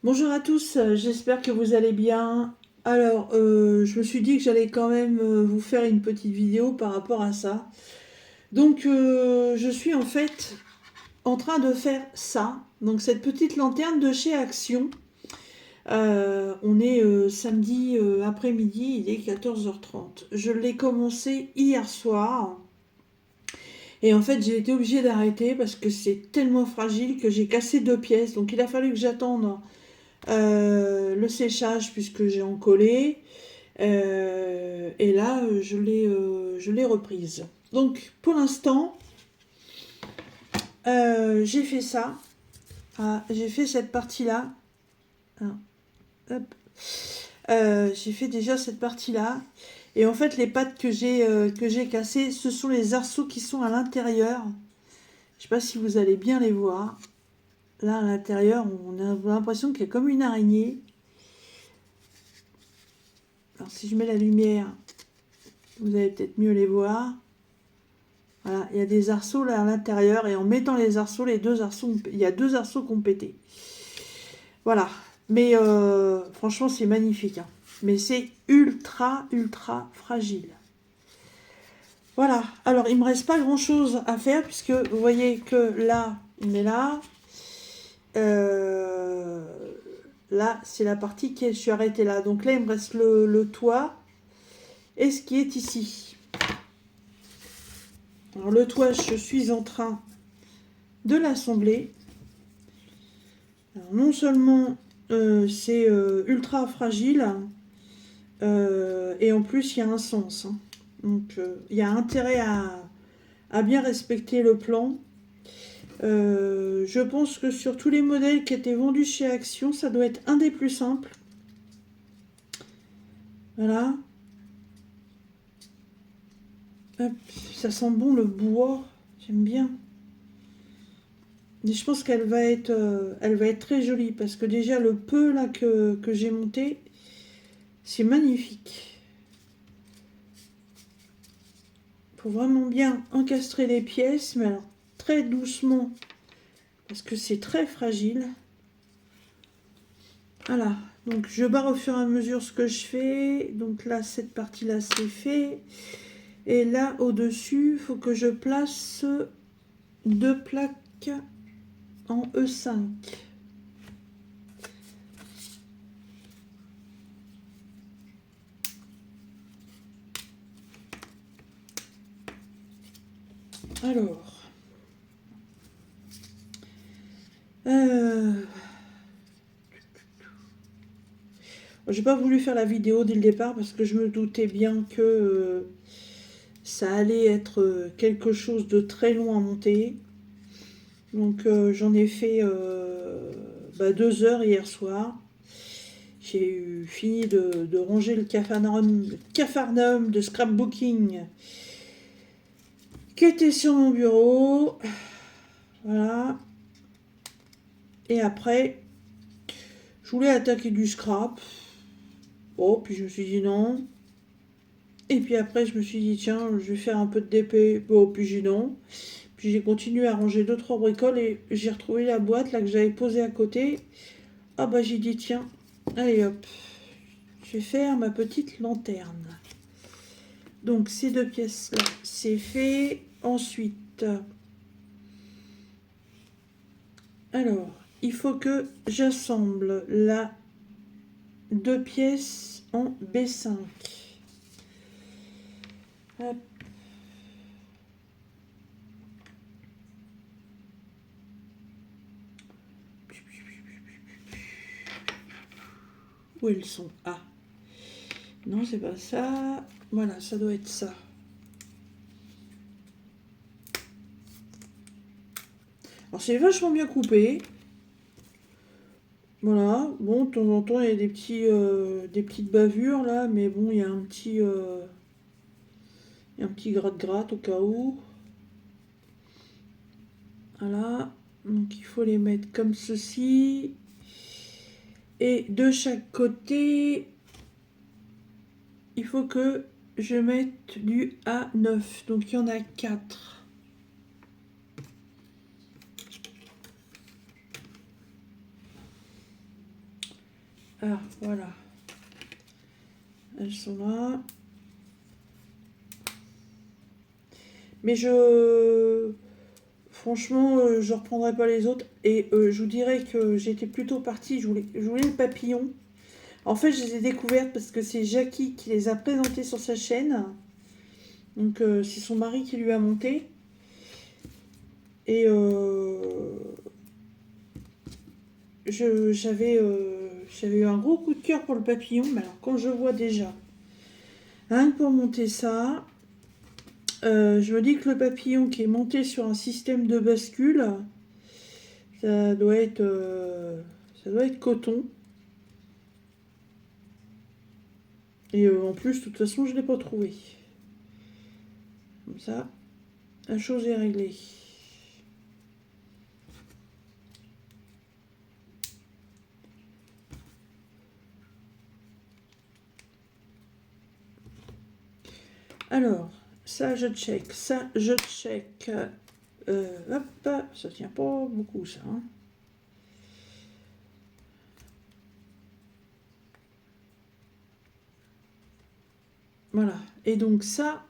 Bonjour à tous, j'espère que vous allez bien. Alors, je me suis dit que j'allais quand même vous faire une petite vidéo par rapport à ça. Donc, je suis en fait en train de faire ça. Donc, cette petite lanterne de chez Action. On est samedi après-midi, il est 14h30. Je l'ai commencé hier soir. Et en fait, j'ai été obligée d'arrêter parce que c'est tellement fragile que j'ai cassé 2 pièces. Donc, il a fallu que j'attende le séchage puisque j'ai encollé. Et là, je l'ai reprise. Donc, pour l'instant, j'ai fait ça. Ah, j'ai fait cette partie-là. Ah, hop. J'ai fait déjà cette partie-là. Et en fait, les pattes que j'ai cassées, ce sont les arceaux qui sont à l'intérieur. Je sais pas si vous allez bien les voir. Là, à l'intérieur, on a l'impression qu'il y a comme une araignée. Alors, si je mets la lumière, vous allez peut-être mieux les voir. Voilà, il y a des arceaux là à l'intérieur et en mettant les arceaux, il y a 2 arceaux qui ont pété. Voilà, mais franchement c'est magnifique, hein. Mais c'est ultra fragile. Voilà, alors il me reste pas grand chose à faire puisque vous voyez que là, on est là. Euh, Là, c'est la partie je suis arrêtée là. Donc là, il me reste le toit et ce qui est ici. Alors le toit, je suis en train de l'assembler. Alors, non seulement c'est ultra fragile, et en plus il y a un sens, hein. Donc il y a intérêt à bien respecter le plan. Je pense que sur tous les modèles qui étaient vendus chez Action, ça doit être un des plus simples. Voilà. Hop, ça sent bon le bois, j'aime bien. Et je pense elle va être très jolie parce que déjà le peu là que j'ai monté, c'est magnifique. Faut vraiment bien encastrer les pièces, mais alors très doucement parce que c'est très fragile. Voilà, donc je barre au fur et à mesure ce que je fais. Donc là, cette partie-là, c'est fait. Et là, au-dessus, il faut que je place 2 plaques en E5. Alors, j'ai pas voulu faire la vidéo dès le départ parce que je me doutais bien que ça allait être quelque chose de très long à monter. Donc j'en ai fait 2 heures hier soir. J'ai fini de ranger le cafarnaum de scrapbooking qui était sur mon bureau. Voilà. Et après, je voulais attaquer du scrap. Oh, puis je me suis dit non. Et puis après, je me suis dit, tiens, je vais faire un peu de DP. Bon, puis j'ai dit non. Puis j'ai continué à ranger 2-3 bricoles et j'ai retrouvé la boîte là que j'avais posée à côté. Ah bah j'ai dit, tiens, allez hop, je vais faire ma petite lanterne. Donc ces 2 pièces-là, c'est fait. Ensuite, alors, il faut que j'assemble la 2 pièces en B5. Hop. Où elles sont? Ah, non, c'est pas ça. Voilà, ça doit être ça. Alors c'est vachement bien coupé. Voilà, bon, de temps en temps, il y a des petites bavures là, mais bon, il y a un petit gratte-gratte au cas où. Voilà, donc il faut les mettre comme ceci. Et de chaque côté, il faut que je mette du A9. Donc il y en a 4. Ah, voilà. Elles sont là. Mais franchement, je reprendrai pas les autres. Et je vous dirais que j'étais plutôt partie, je voulais le papillon. En fait, je les ai découvertes parce que c'est Jackie qui les a présentées sur sa chaîne. Donc, c'est son mari qui lui a monté. Et j'avais eu un gros coup de cœur pour le papillon. Mais alors, quand je vois déjà, rien que pour monter ça, je me dis que le papillon qui est monté sur un système de bascule, ça doit être coton. Et en plus, de toute façon, je ne l'ai pas trouvé. Comme ça, la chose est réglée. Alors, ça je check, ça je check. Hop, ça tient pas beaucoup ça. Hein. Voilà. Et donc ça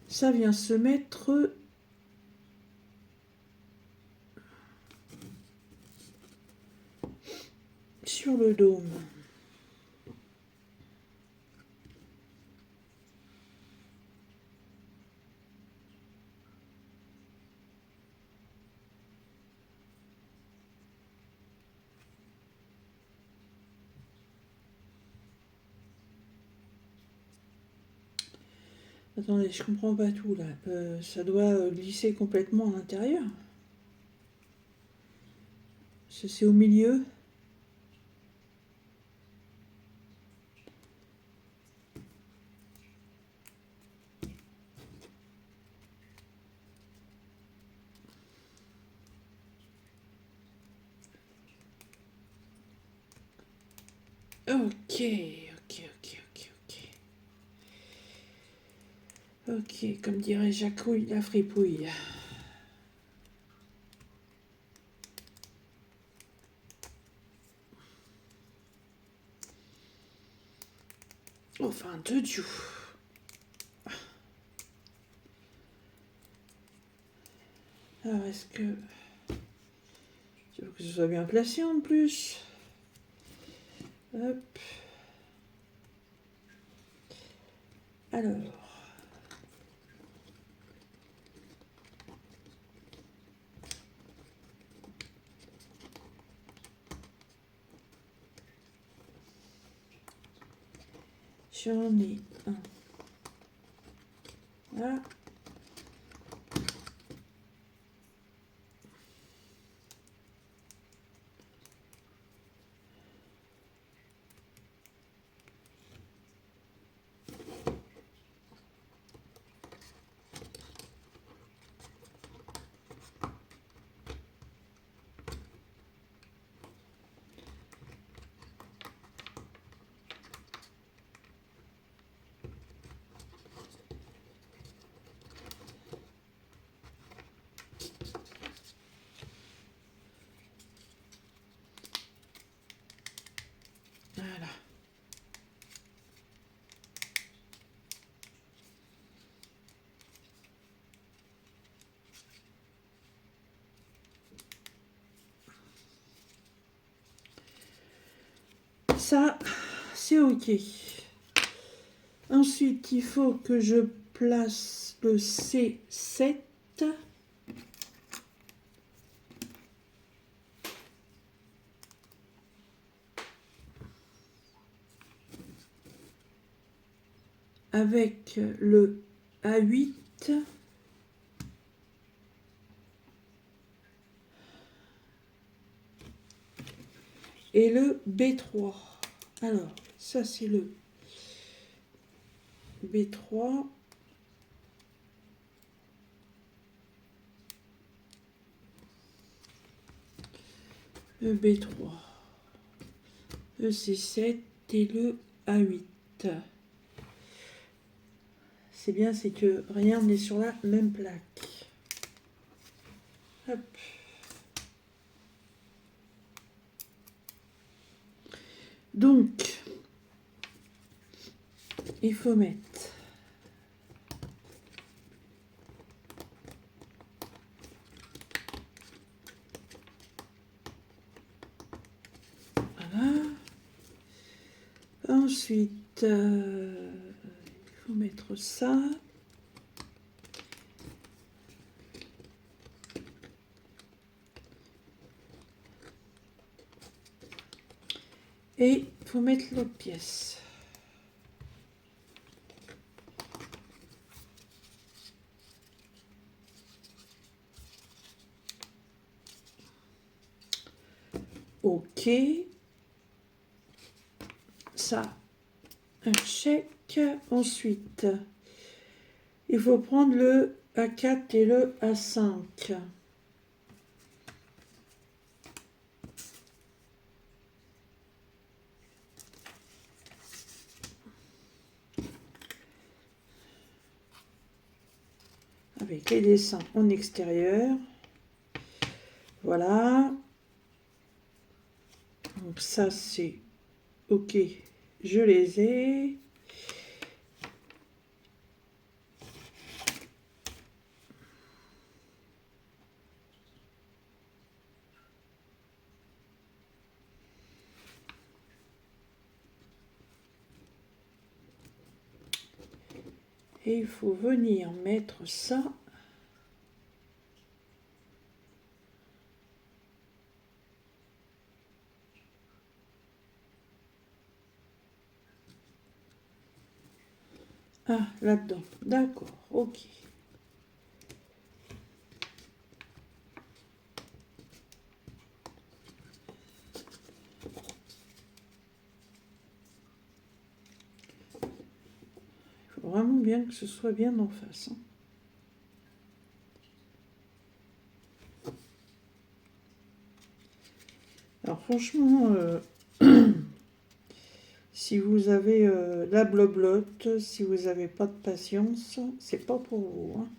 vient se mettre sur le dôme. Attendez, je comprends pas tout là. Ça doit glisser complètement à l'intérieur. C'est au milieu. Ok. Ok, comme dirait Jacouille, la fripouille. Enfin, de Dieu. Alors, est-ce que... Tu veux que ce soit bien placé en plus. Hop. Alors... J'en ai un. Voilà. Voilà. Ça, c'est ok. Ensuite, il faut que je place le C7. Avec le A8. Et le B3. Alors, ça c'est le B3. Le B3. Le C7 et le A8. C'est bien, c'est que rien n'est sur la même plaque. Hop. Donc, il faut mettre voilà. Ensuite, il faut mettre ça. Et il faut mettre l'autre pièce. Ok. Ça, un chèque. Ensuite, il faut prendre le A4 et le A5. Avec les dessins en extérieur. Voilà. Donc ça, c'est ok. Je les ai. Et il faut venir mettre ça. Ah, là-dedans. D'accord, ok. Il faut vraiment bien que ce soit bien en face. Hein. Alors franchement, si vous avez la bloblotte, si vous n'avez pas de patience, c'est pas pour vous. Hein.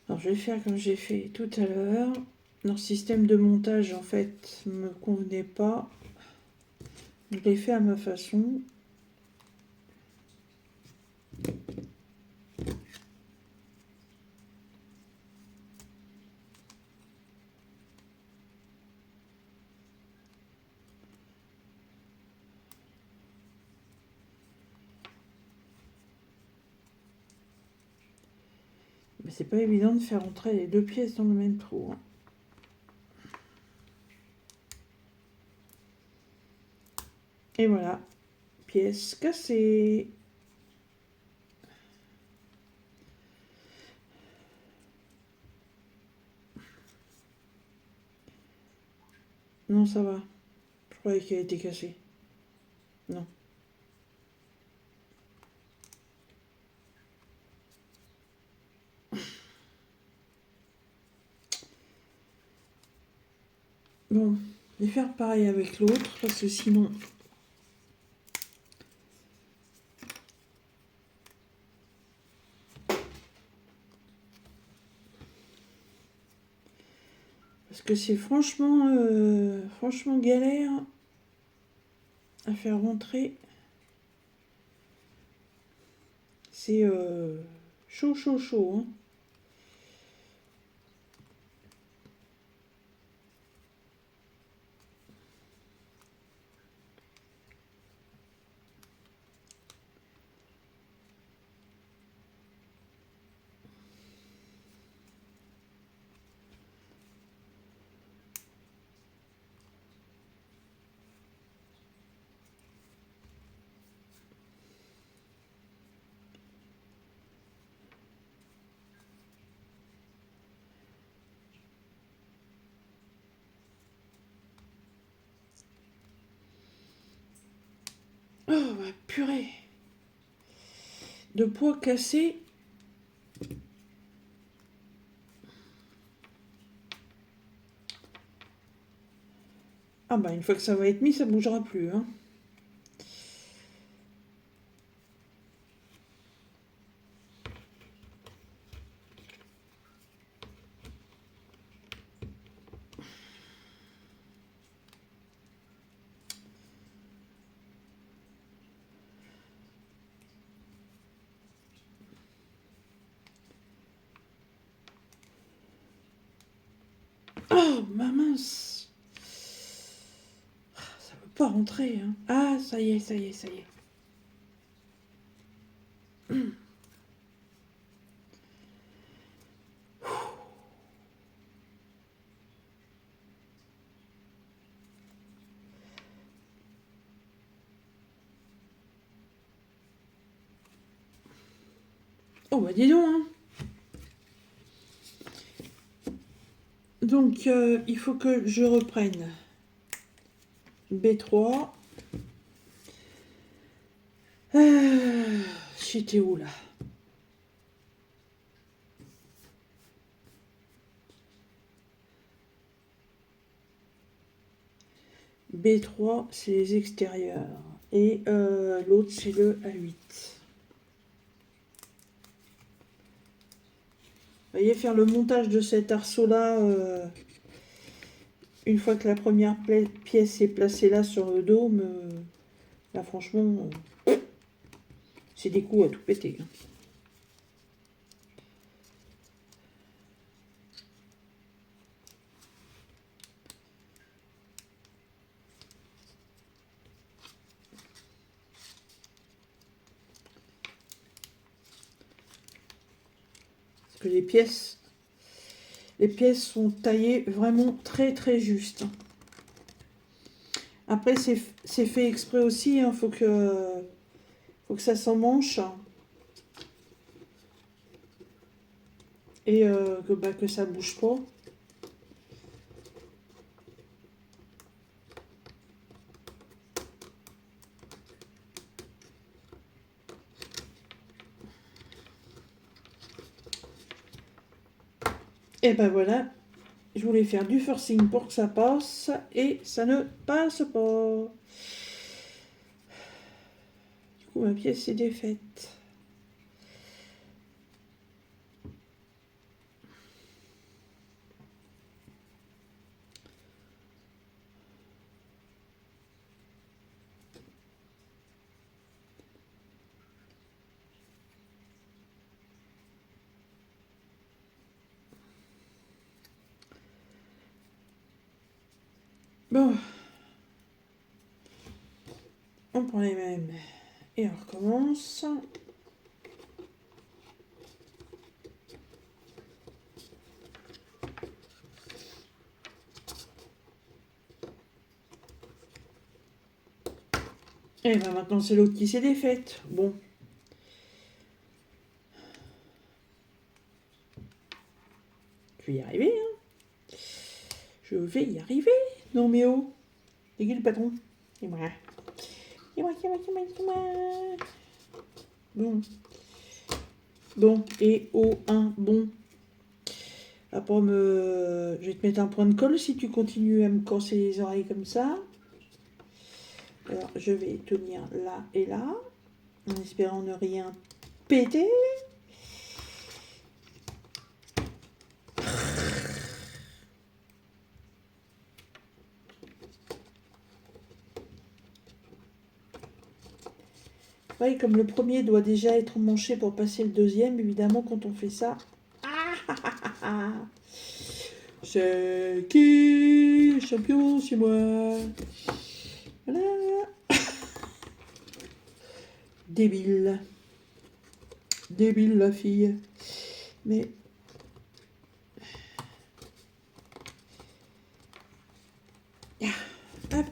Alors je vais faire comme j'ai fait tout à l'heure. Leur système de montage en fait me convenait pas. Je l'ai fait à ma façon. Mais c'est pas évident de faire entrer les deux pièces dans le même trou. Hein. Et voilà, pièce cassée. Non, ça va. Je croyais qu'elle était cassée. Non. Bon, je vais faire pareil avec l'autre parce que sinon... Parce que c'est franchement galère à faire rentrer. C'est chaud, chaud, chaud. Hein. Oh, bah, purée. De poids cassé. Ah bah une fois que ça va être mis, ça bougera plus. Hein. Oh, ma mince. Ça veut pas rentrer. Hein. Ah, ça y est, ça y est, ça y est. Oh, bah dis donc. Hein. Donc, il faut que je reprenne B3. J'étais où là? B3, c'est les extérieurs. Et l'autre, c'est le A8. Vous voyez, faire le montage de cet arceau-là, une fois que la première pièce est placée là sur le dôme, là franchement, c'est des coups à tout péter. Hein. Parce que les pièces sont taillées vraiment très très juste. Après, c'est fait exprès aussi, il faut que ça s'emmanche. Et que ça bouge pas. Et ben voilà, je voulais faire du forcing pour que ça passe, et ça ne passe pas. Du coup, ma pièce est défaite. Bon, on prend les mêmes et on recommence. Et ben maintenant c'est l'autre qui s'est défaite. Bon. Je vais y arriver, hein. Je vais y arriver. Non mais oh. C'est qui le patron? C'est moi. C'est moi, c'est moi, c'est moi, c'est moi. Bon. Bon, et oh, un bon. Après, je vais te mettre un point de colle si tu continues à me casser les oreilles comme ça. Alors, je vais tenir là et là, en espérant ne rien péter. Oui, comme le premier doit déjà être manché pour passer le deuxième, évidemment, quand on fait ça... C'est qui le champion? C'est moi. Voilà. Débile. Débile, la fille. Mais... Hop.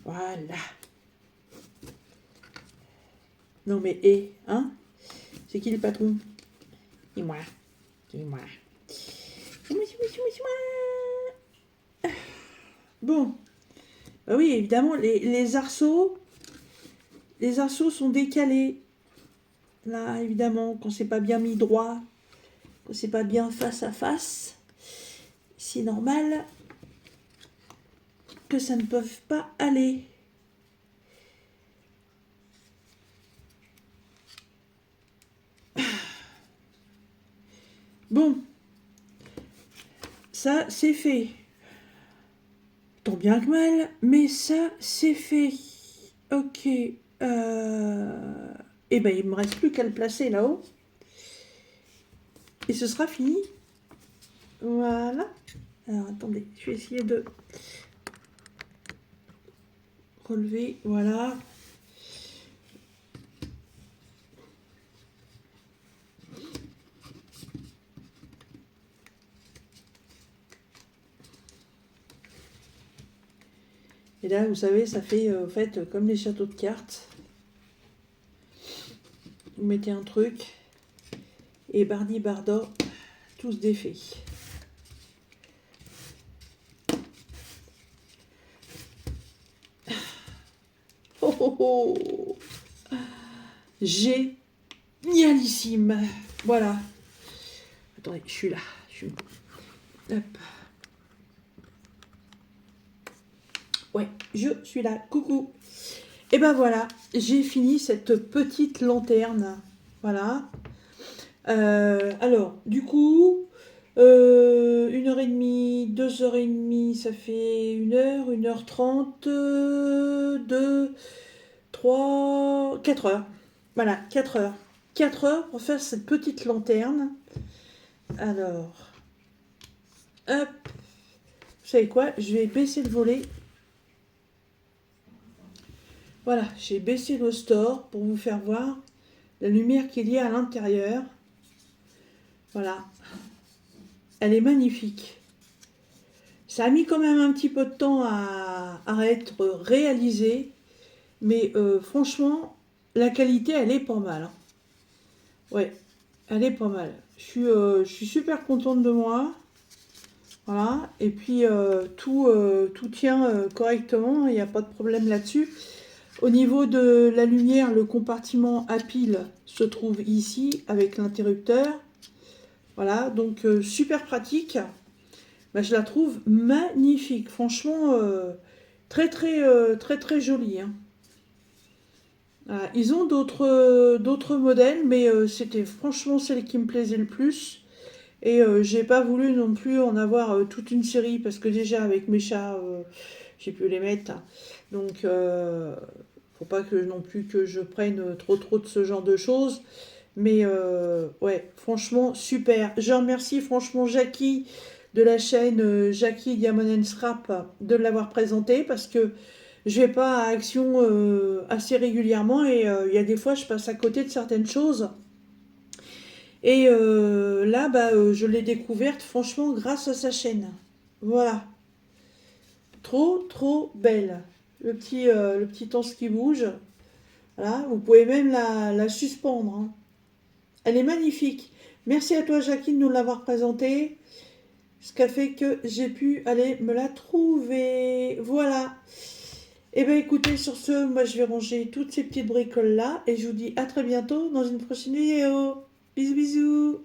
Voilà. Non mais, hein? C'est qui le patron? Dis-moi. Dis-moi. Dis-moi, dis-moi, dis-moi, dis-moi. Bon. Bah oui, évidemment, les arceaux sont décalés. Là, évidemment, quand c'est pas bien mis droit, quand c'est pas bien face à face, c'est normal que ça ne peut pas aller. Bon, ça c'est fait. Tant bien que mal, mais ça c'est fait. Ok. Et ben il me reste plus qu'à le placer là-haut. Et ce sera fini. Voilà. Alors attendez, je vais essayer de relever. Voilà. Et là, vous savez, ça fait en fait comme les châteaux de cartes. Vous mettez un truc et bardi barda, tout se défait. Oh oh oh, génialissime. Voilà. Attendez, je suis là. Hop. Ouais, je suis là. Coucou. Et ben voilà, j'ai fini cette petite lanterne. Voilà. Alors, du coup, 1h30, 2h30, ça fait 1h, 1h30, 2, 3, 4 heures. Voilà, 4 heures. 4 heures pour faire cette petite lanterne. Alors, hop. Vous savez quoi? Je vais baisser le volet. Voilà, j'ai baissé le store pour vous faire voir la lumière qu'il y a à l'intérieur. Voilà. Elle est magnifique. Ça a mis quand même un petit peu de temps à être réalisé. Mais franchement, la qualité, elle est pas mal. Hein. Ouais, elle est pas mal. Je suis super contente de moi. Voilà. Et puis, tout tient correctement. Il n'y a pas de problème là-dessus. Au niveau de la lumière, le compartiment à pile se trouve ici avec l'interrupteur. Voilà, donc super pratique. Bah, je la trouve magnifique. Franchement, très très jolie. Hein. Voilà. Ils ont d'autres modèles, mais c'était franchement celle qui me plaisait le plus. Et j'ai pas voulu non plus en avoir toute une série parce que déjà avec mes chats, j'ai pu les mettre. Donc, faut pas que non plus que je prenne trop de ce genre de choses. Mais ouais, franchement, super. Je remercie franchement Jackie de la chaîne Jackie Diamond Scrap de l'avoir présenté parce que je vais pas à Action assez régulièrement et il y a des fois je passe à côté de certaines choses. Et là, bah, je l'ai découverte franchement grâce à sa chaîne. Voilà. Trop belle. Le petit anse qui bouge. Voilà. Vous pouvez même la suspendre. Hein. Elle est magnifique. Merci à toi, Jackie, de nous l'avoir présentée. Ce qui a fait que j'ai pu aller me la trouver. Voilà. Et bien écoutez, sur ce, moi je vais ranger toutes ces petites bricoles là. Et je vous dis à très bientôt dans une prochaine vidéo. Bisous bisous.